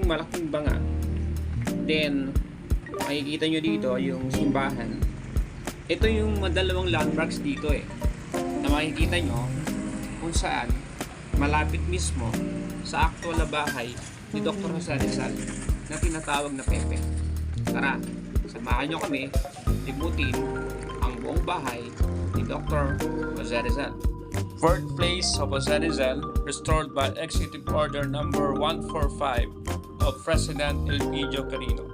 yung malaking banga. Then, makikita nyo dito yung simbahan. Ito yung madalawang landmarks dito na makikita nyo kung saan malapit mismo sa actual na bahay ni Dr. Jose Rizal na tinatawag na Pepe. Tara, samahan nyo kami libutin ang buong bahay ni Dr. Jose Rizal. Birthplace of Jose Rizal, restored by Executive Order number 145 of President Elpidio Quirino.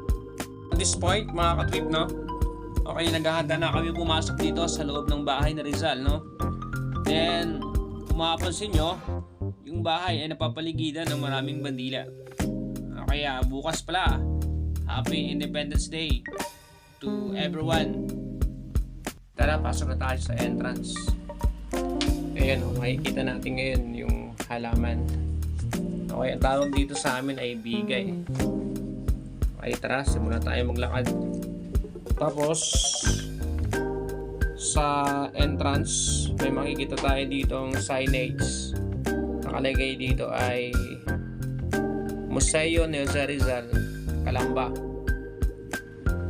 At this point, mga ka-trip, no? Okay, naghahanda na kami pumasok dito sa loob ng bahay ni Rizal, no? Then, kung mapapansin nyo, yung bahay ay napapaligidan ng maraming bandila. Kaya bukas pala, Happy Independence Day to everyone. Tara, pasok na tayo sa entrance. Ayan, makikita natin ngayon yung halaman. Okay, ang tawag dito sa amin ay bigay. Okay, tara, simula tayo maglakad. Tapos, sa entrance, may makikita tayo ditong signage. Nakalagay dito ay Museo ni Jose Rizal, Calamba.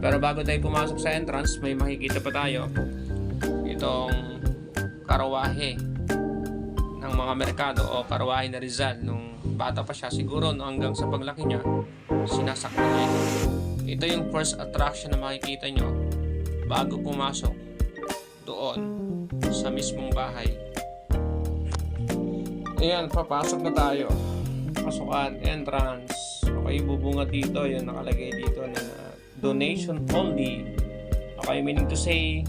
Pero bago tayo pumasok sa entrance, may makikita pa tayo itong karawahe ng mga merkado o karawahe na Rizal nung bata pa siya, siguro no, hanggang sa paglaki niya sinasakyan niya. Ito yung first attraction na makikita nyo bago pumasok doon sa mismong bahay. Ayan, papasok na tayo. Pasukan, entrance. Okay, bubunga dito, yun nakalagay dito na donation only. Okay, meaning to say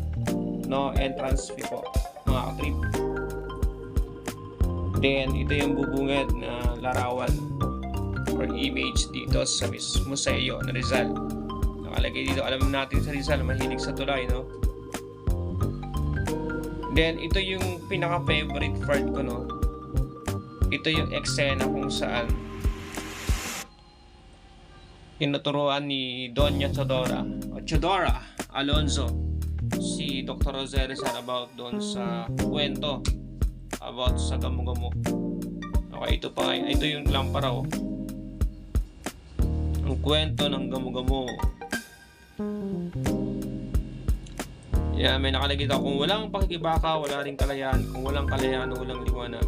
no entrance fee po, mga ka-trip. Then, ito yung bubungad na larawan or image dito sa museo na Rizal. Nakalagay dito, alam natin sa Rizal, mahilig sa tulay, no? Then, ito yung pinaka-favorite part ko, no? Ito yung eksena kung saan tinuturuan ni Doña Chodora Alonzo si Dr. Jose Rizal about doon sa kwento about sa gamo-gamo. Okay, ito pa, ito yung lampara, oh. Ang kwento ng gamo-gamo. Yeah, may nakalagay daw, kung walang pakikibaka, wala ring kalayaan. Kung walang kalayaan, walang liwanag.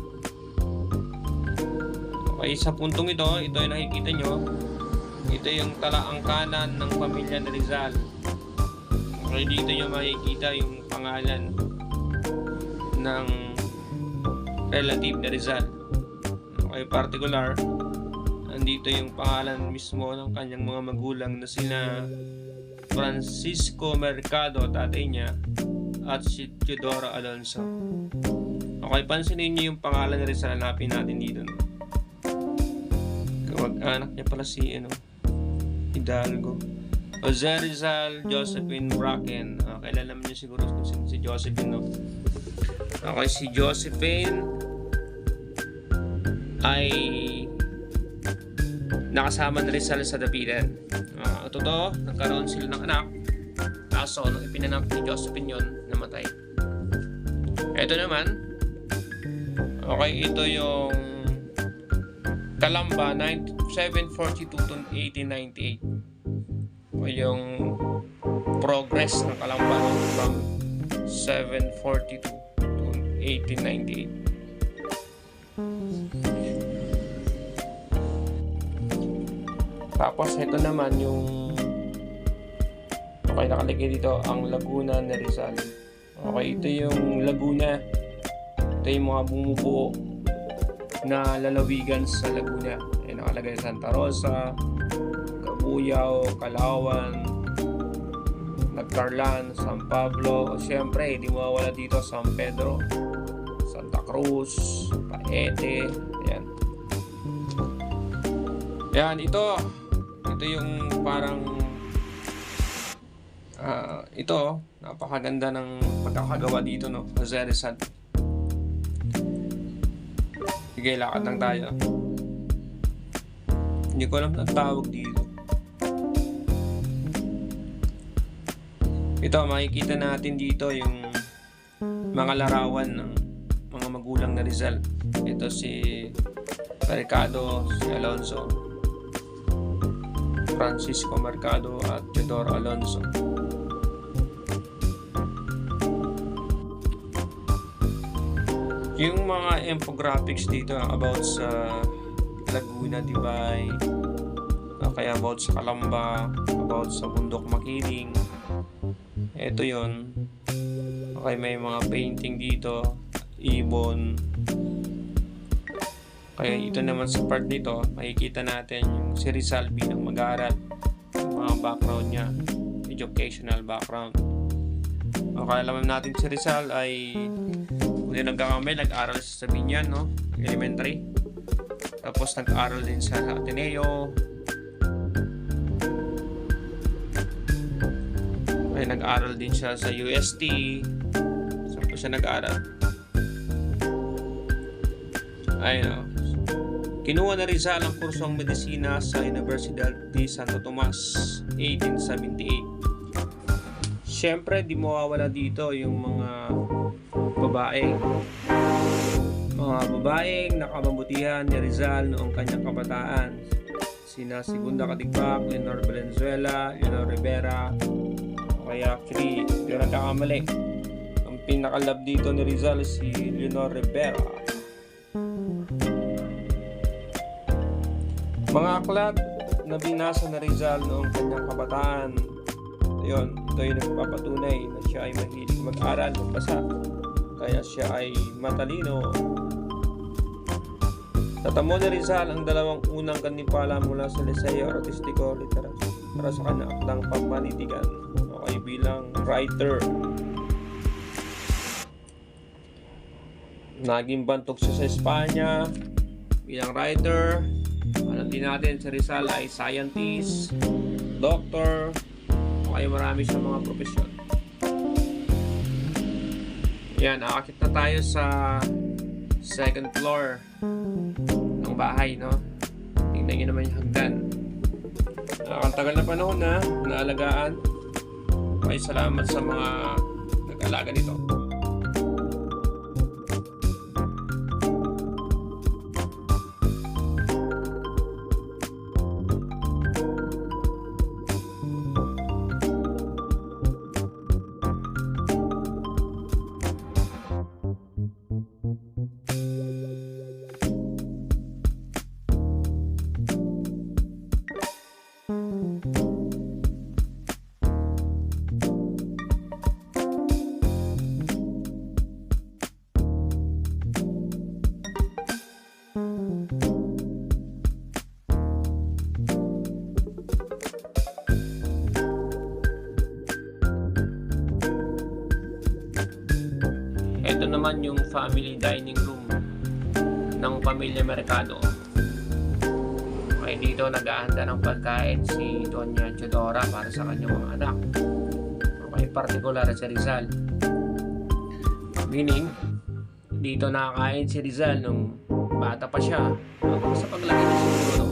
Okay, sa puntong ito yung nakikita nyo, ito yung talaangkanan ng pamilya ni Rizal. Okay, dito nyo makikita yung pangalan ng relative ni Rizal. Okay, particular, nandito yung pangalan mismo ng kanyang mga magulang na sina Francisco Mercado, tatay niya, at si Teodoro Alonso. Okay, pansinin niyo yung pangalan ni Rizal, hanapin natin dito, no? Kamag-anak niya pala si Hidalgo. Jose Rizal, Josephine Bracken. Kailan naman niyo siguro si Josephine, no? Okay, si Josephine ay nakasama ni Rizal sa Dapitan. Totoo, nagkaroon sila ng anak. Kaso, nung ipinanak ni Josephine yun, namatay. Ito naman, okay, ito yung Calamba, 742 to 1898. O yung progress ng Calamba from 742 to 1898. Tapos ito naman yung okay, nakalagay dito ang Laguna ni Rizal. Okay, ito yung Laguna. Ito yung mga bumubuo na lalawigan sa Laguna. Ay, nakalagay Santa Rosa, Cabuyao, Calauan, Nagcarlan, San Pablo. O syempre, hindi mawawala dito San Pedro, Santa Cruz, Paete. Ayan. Ayan, ito yung parang ito, napakaganda ng pagkakagawa dito, no? Jose Rizal. Sige, lakad lang tayo. Hindi ko alam ang tawag dito. Ito, makikita natin dito yung mga larawan ng mga magulang na Rizal. Ito si Mercado, si Alonso. Francisco Mercado at Teodoro Alonso. Yung mga infographics dito about sa Laguna, Tibay, kaya about sa Calamba, about sa Bundok Makiling. Ito yon. Okay, may mga painting dito, ibon. Kaya ito naman sa part dito, makikita natin yung si Rizal bilang mag-aaral, yung mga background niya, educational background. Okay, alam natin si Rizal ay kung hindi nagkakamay, nag-aral sa Sabinian, no? Elementary. Tapos nag-aral din sa Ateneo. Ay, nag-aral din siya sa UST. Saan po siya nag-aral? Ayun, kinuha na Rizal ang kursong medisina sa Universidad de Santo Tomas, 1878. Siyempre, di mawawala dito yung mga babaeng nakamabutihan ni Rizal noong kanyang kabataan. Sina Segunda Katigbak, Leonor Valenzuela, Leonor Rivera. Kaya actually, hindi ko nagkakamali. Ang pinakalab dito ni Rizal si Leonor Rivera. Mga aklat na binasa ni Rizal noong kanyang kabataan. Ayun, ito yung nagpapatunay na siya ay mahilig mag-aral, magbasa. Kaya siya ay matalino. Natamo ni Rizal ang dalawang unang gantimpala mula sa Liceo Artistico Literatura para sa kanyang akdang pampanitikan. Okay, bilang writer. Naging bantog siya sa Espanya bilang writer. Alam din natin si Rizal ay scientist, doctor, okay, marami siyang mga profesyon. Yan, aakit na tayo sa second floor ng bahay, no? Tingnan nyo naman yung hagdan. Nakakatagal na panahon na naalagaan. Okay, salamat sa mga nag-alaga nito. Ito naman yung family dining room ng pamilya Mercado. Okay, dito nag-aanda ng pagkain si Doña Teodora para sa kanyang mga anak. Okay, particular si Rizal. Meaning, dito nakakain si Rizal nung bata pa siya. Sa paglaki niya siguro.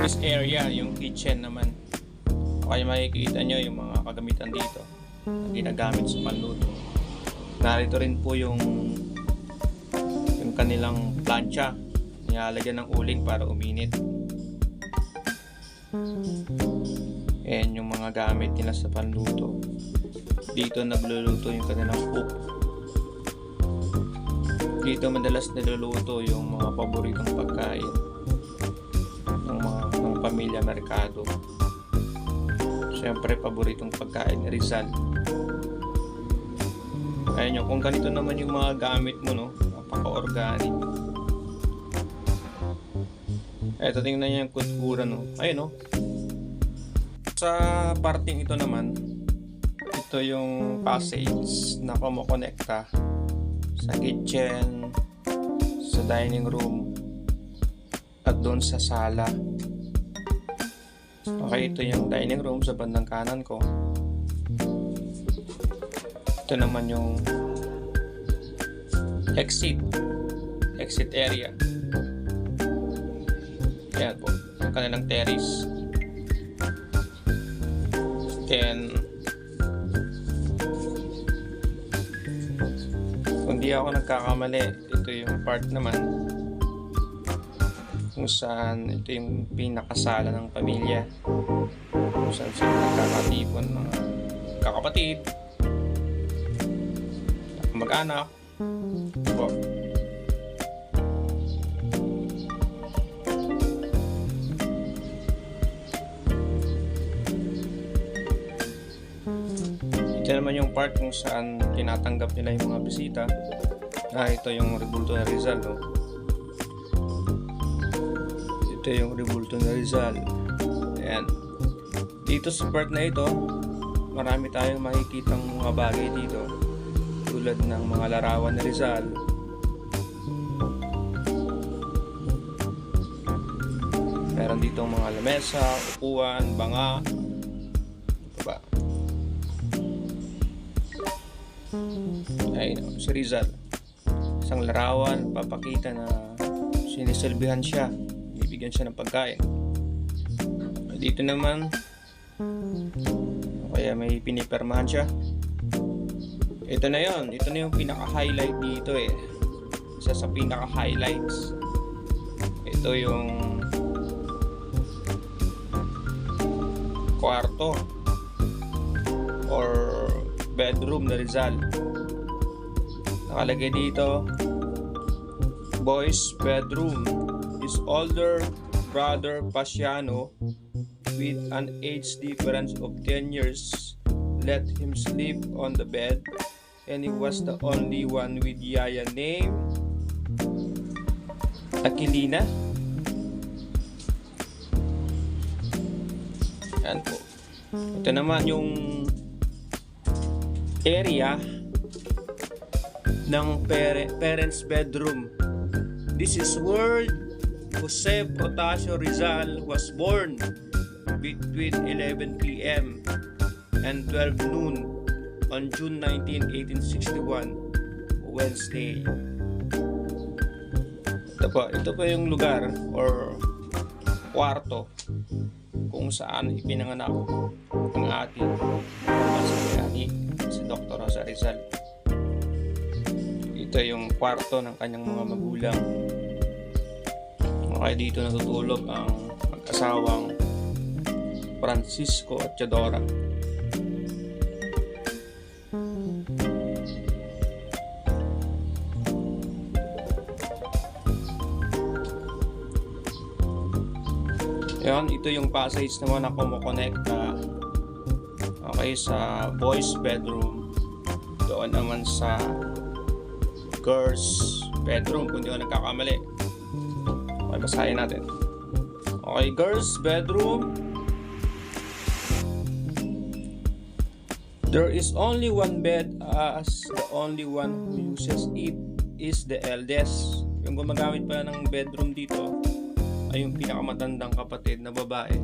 This area, yung kitchen naman. Okay, makikita nyo yung mga kagamitan dito na ginagamit sa panluto. Narito rin po yung kanilang plancha. Nilalagyan ng uling para uminit. Ayan yung mga gamit nila sa panluto. Dito nagluluto yung kanilang cook. Dito madalas niluluto yung mga paboritong pagkain ng pamilya Mercado. Siyempre, paboritong pagkain ni Rizal. Ayan nyo, kung ganito naman yung mga gamit mo, no? Napaka-organic. Eto, tingnan nyo yung kutkura, no? Ayun, no? Sa parting ito naman, ito yung passage na kumokonekta sa kitchen, sa dining room, at doon sa sala. Okay, ito yung dining room sa bandang kanan ko. Ito naman yung exit area. Ayan po, ang kanilang terrace. And kung di hindi ako nagkakamali, ito yung part naman kung saan ito yung pinakasala ng pamilya, kung saan sila nagkakatipon, mga kakapatid, mag-anak po. Ito naman yung part kung saan tinatanggap nila yung mga bisita. Ito yung rebulto na Rizal, no? Ito yung rebulto na Rizal. Ayan. Dito sa part na ito, marami tayong makikitang mga bagay dito. Tulad ng mga larawan ni Rizal. Meron dito mga lamesa, upuan, banga. Ito ba? Ayun, si Rizal. Isang larawan, papakita na sinisilbihan siya, bibigyan siya ng pagkain. Dito naman, kaya may pinipermahan siya. Ito na yon, ito na yung pinaka-highlight dito eh. Isa sa pinaka-highlights. Ito yung kwarto or bedroom na Rizal. Nakalagay dito, boys bedroom. His older brother Pasiano, with an age difference of 10 years, let him sleep on the bed, and he was the only one with yaya named Aquilina. Yan po. Ito naman yung area ng parents bedroom. This is where Jose Protasio Rizal was born between 11 p.m. and 12 noon on June 19, 1861, Wednesday. Ito po yung lugar or kwarto kung saan ipinanganak ang ating masayani, si Dr. Rosa Rizal. Ito yung kwarto ng kanyang mga magulang. Okay, dito natutulog ang mag-asawang Francisco at Teodora. Yan, ito yung passage naman na kumukonekta sa boys bedroom, doon naman sa girls bedroom, kung di ako nagkakamali. Okay, basahin natin. Okay, girls bedroom. There is only one bed, as the only one who uses it is the eldest. Yung gumagamit pa ng bedroom dito ay yung pinakamatandang kapatid na babae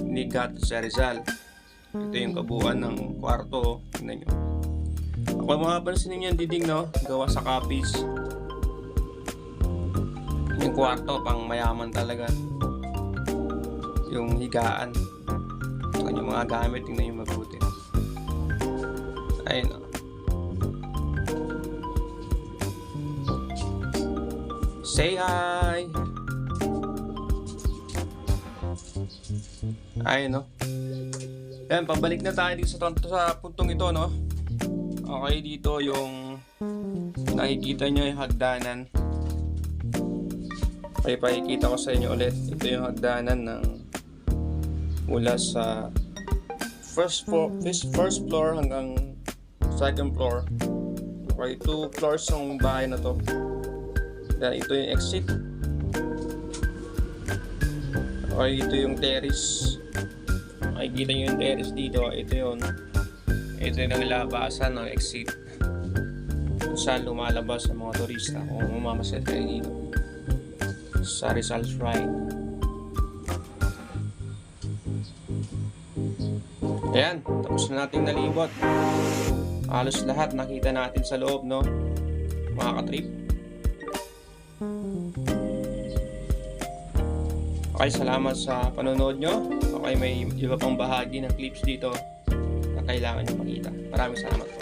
ni Gato Rizal. Ito yung kabuuan ng kwarto. Tingnan nyo. Kung mapapansin ninyo yung dinding, no? Gawa sa copies. Yung kwarto, pang mayaman talaga. Yung higaan. Yung mga gamit, tingnan nyo mabuti. Ayun, no? Say hi! Ayun, no? Yan, pabalik na tayo dito sa puntong ito, no? Okay, dito yung nakikita nyo yung hagdanan. Okay, pakikita ko sa inyo ulit. Ito yung hagdanan ng mula sa first floor hanggang second floor. Okay, 2 floors ng bahay na to. Then ito yung exit. Okay, ito yung terrace. Makikita nyo yung terrace dito. Ito yung labasan ng exit kung saan lumalabas ang mga turista kung mamamasal kayo dito sa Rizal Shrine. Ayan, tapos na nating nalibot. Halos lahat nakita natin sa loob, no? Mga katrip. Okay, salamat sa panonood nyo. Okay, may iba pang bahagi ng clips dito na kailangan nyo makita. Maraming salamat po.